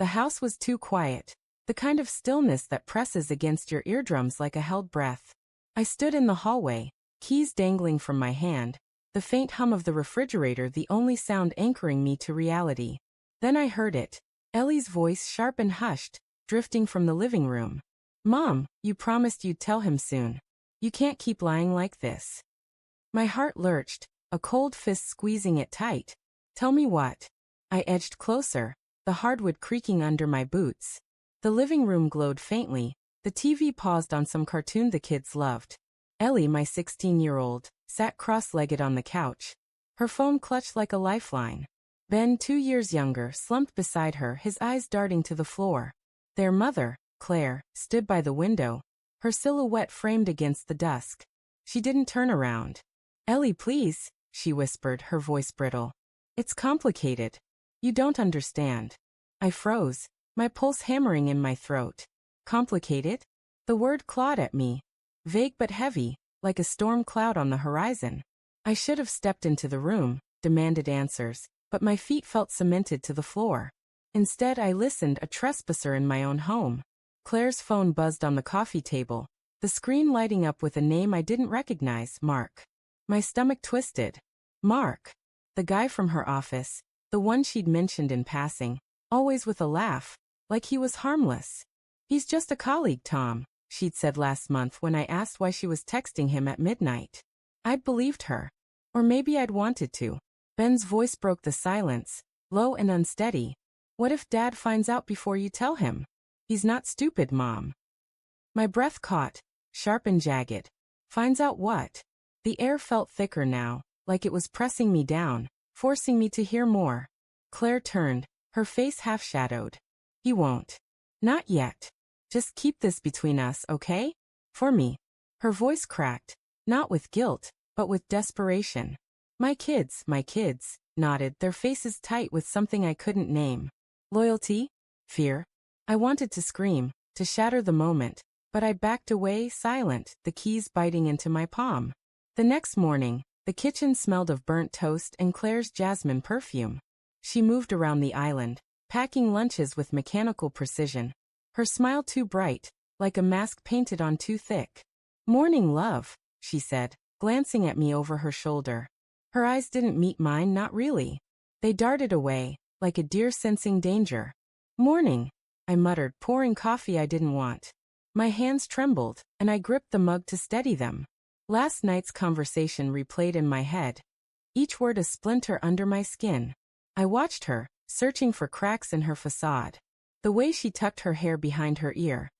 The house was too quiet, the kind of stillness that presses against your eardrums like a held breath. I stood in the hallway, keys dangling from my hand, the faint hum of the refrigerator the only sound anchoring me to reality. Then I heard it, Ellie's voice sharp and hushed, drifting from the living room. "Mom, you promised you'd tell him soon. You can't keep lying like this." My heart lurched, a cold fist squeezing it tight. "Tell me what?" I edged closer, the hardwood creaking under my boots. The living room glowed faintly, the TV paused on some cartoon the kids loved. Ellie, my 16-year-old, sat cross-legged on the couch. Her phone clutched like a lifeline. Ben, 2 years younger, slumped beside her, his eyes darting to the floor. Their mother, Claire, stood by the window, her silhouette framed against the dusk. She didn't turn around. "Ellie, please," she whispered, her voice brittle. "It's complicated. You don't understand." I froze, my pulse hammering in my throat. Complicated? The word clawed at me. Vague but heavy, like a storm cloud on the horizon. I should have stepped into the room, demanded answers, but my feet felt cemented to the floor. Instead, I listened, a trespasser in my own home. Claire's phone buzzed on the coffee table, the screen lighting up with a name I didn't recognize, Mark. My stomach twisted. Mark. The guy from her office, the one she'd mentioned in passing, always with a laugh, like he was harmless. "He's just a colleague, Tom," she'd said last month when I asked why she was texting him at midnight. I'd believed her. Or maybe I'd wanted to. Ben's voice broke the silence, low and unsteady. "What if Dad finds out before you tell him?" "He's not stupid, Mom." My breath caught, sharp and jagged. "Finds out what?" The air felt thicker now, like it was pressing me down, forcing me to hear more. Claire turned, her face half-shadowed. "He won't. Not yet. Just keep this between us, okay? For me." Her voice cracked, not with guilt, but with desperation. My kids," nodded, their faces tight with something I couldn't name. Loyalty? Fear? I wanted to scream, to shatter the moment, but I backed away, silent, the keys biting into my palm. The next morning, the kitchen smelled of burnt toast and Claire's jasmine perfume. She moved around the island, packing lunches with mechanical precision. Her smile too bright, like a mask painted on too thick. "Morning, love," she said, glancing at me over her shoulder. Her eyes didn't meet mine, not really. They darted away, like a deer sensing danger. "Morning," I muttered, pouring coffee I didn't want. My hands trembled, and I gripped the mug to steady them. Last night's conversation replayed in my head, each word a splinter under my skin. I watched her, searching for cracks in her facade. The way she tucked her hair behind her ear.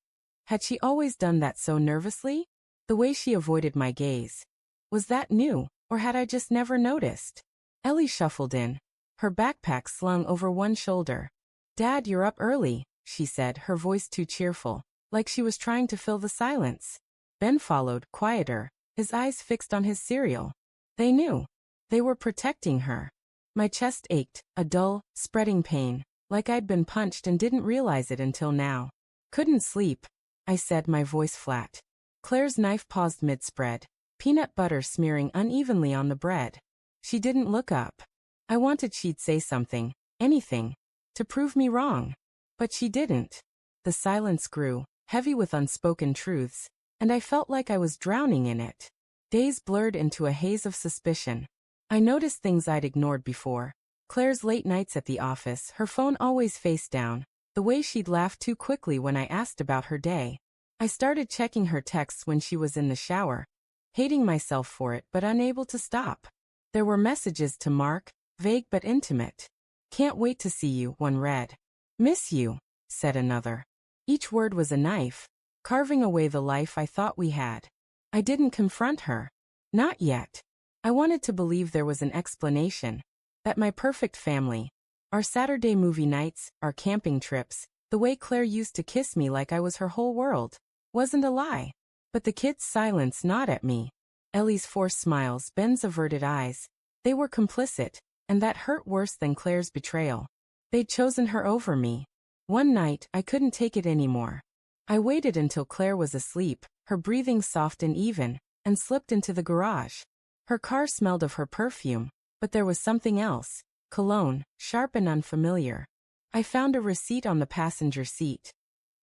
Had she always done that so nervously? The way she avoided my gaze. Was that new, or had I just never noticed? Ellie shuffled in, her backpack slung over one shoulder. "Dad, you're up early," she said, her voice too cheerful, like she was trying to fill the silence. Ben followed, quieter, his eyes fixed on his cereal. They knew. They were protecting her. My chest ached, a dull, spreading pain, like I'd been punched and didn't realize it until now. "Couldn't sleep," I said, my voice flat. Claire's knife paused mid-spread, peanut butter smearing unevenly on the bread. She didn't look up. I wanted she'd say something, anything, to prove me wrong. But she didn't. The silence grew, heavy with unspoken truths, and I felt like I was drowning in it. Days blurred into a haze of suspicion. I noticed things I'd ignored before. Claire's late nights at the office, her phone always face down, the way she'd laugh too quickly when I asked about her day. I started checking her texts when she was in the shower, hating myself for it but unable to stop. There were messages to Mark, vague but intimate. "Can't wait to see you," one read. "Miss you," said another. Each word was a knife, carving away the life I thought we had. I didn't confront her. Not yet. I wanted to believe there was an explanation. That my perfect family, our Saturday movie nights, our camping trips, the way Claire used to kiss me like I was her whole world, wasn't a lie. But the kids' silence gnawed at me. Ellie's forced smiles, Ben's averted eyes. They were complicit, and that hurt worse than Claire's betrayal. They'd chosen her over me. One night, I couldn't take it anymore. I waited until Claire was asleep, her breathing soft and even, and slipped into the garage. Her car smelled of her perfume, but there was something else, cologne, sharp and unfamiliar. I found a receipt on the passenger seat.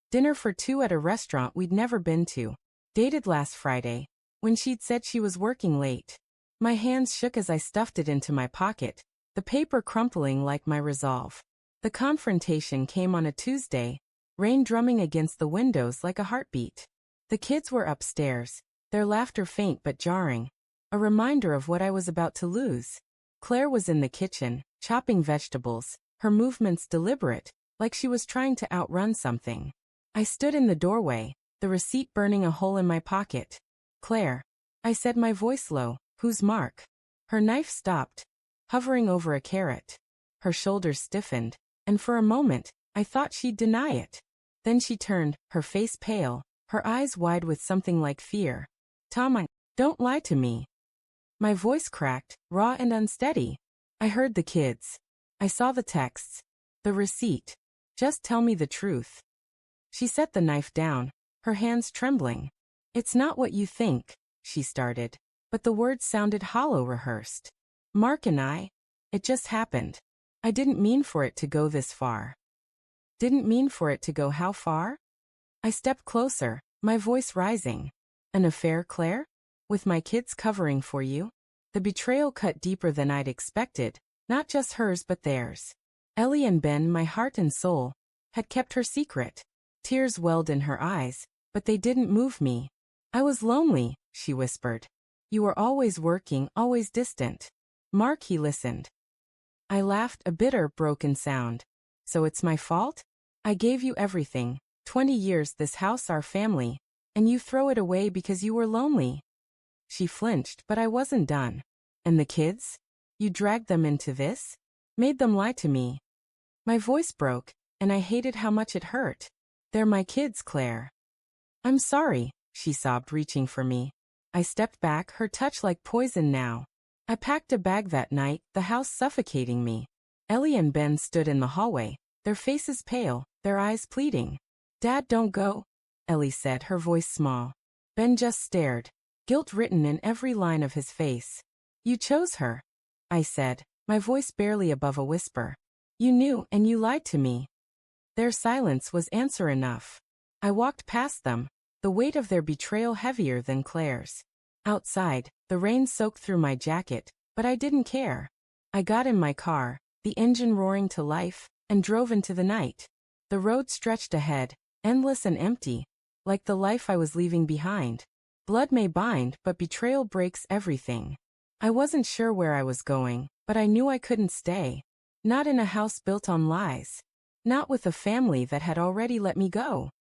Dinner for two at a restaurant we'd never been to. Dated last Friday, when she'd said she was working late. My hands shook as I stuffed it into my pocket, the paper crumpling like my resolve. The confrontation came on a Tuesday, rain drumming against the windows like a heartbeat. The kids were upstairs, their laughter faint but jarring, a reminder of what I was about to lose. Claire was in the kitchen, chopping vegetables, her movements deliberate, like she was trying to outrun something. I stood in the doorway, the receipt burning a hole in my pocket. "Claire," I said, my voice low, "who's Mark?" Her knife stopped, hovering over a carrot. Her shoulders stiffened, and for a moment, I thought she'd deny it. Then she turned, her face pale, her eyes wide with something like fear. "Tom, don't lie to me." My voice cracked, raw and unsteady. I heard the kids. I saw the texts. The receipt. "Just tell me the truth." She set the knife down, her hands trembling. "It's not what you think," she started, but the words sounded hollow, rehearsed. "Mark and I. It just happened. I didn't mean for it to go this far." Didn't mean for it to go how far? I stepped closer, my voice rising. "An affair, Claire? With my kids covering for you?" The betrayal cut deeper than I'd expected, not just hers but theirs. Ellie and Ben, my heart and soul, had kept her secret. Tears welled in her eyes, but they didn't move me. "I was lonely," she whispered. "You were always working, always distant." "Mark," he listened. I laughed, a bitter, broken sound. "So it's my fault? I gave you everything, 20 years, this house, our family, and you throw it away because you were lonely." She flinched, but I wasn't done. "And the kids? You dragged them into this? Made them lie to me?" My voice broke, and I hated how much it hurt. "They're my kids, Claire." "I'm sorry," she sobbed, reaching for me. I stepped back, her touch like poison now. I packed a bag that night, the house suffocating me. Ellie and Ben stood in the hallway, their faces pale, their eyes pleading. "Dad, don't go," Ellie said, her voice small. Ben just stared, guilt written in every line of his face. "You chose her," I said, my voice barely above a whisper. "You knew, and you lied to me." Their silence was answer enough. I walked past them, the weight of their betrayal heavier than Claire's. Outside, the rain soaked through my jacket, but I didn't care. I got in my car, the engine roaring to life, and drove into the night. The road stretched ahead, endless and empty, like the life I was leaving behind. Blood may bind, but betrayal breaks everything. I wasn't sure where I was going, but I knew I couldn't stay. Not in a house built on lies. Not with a family that had already let me go.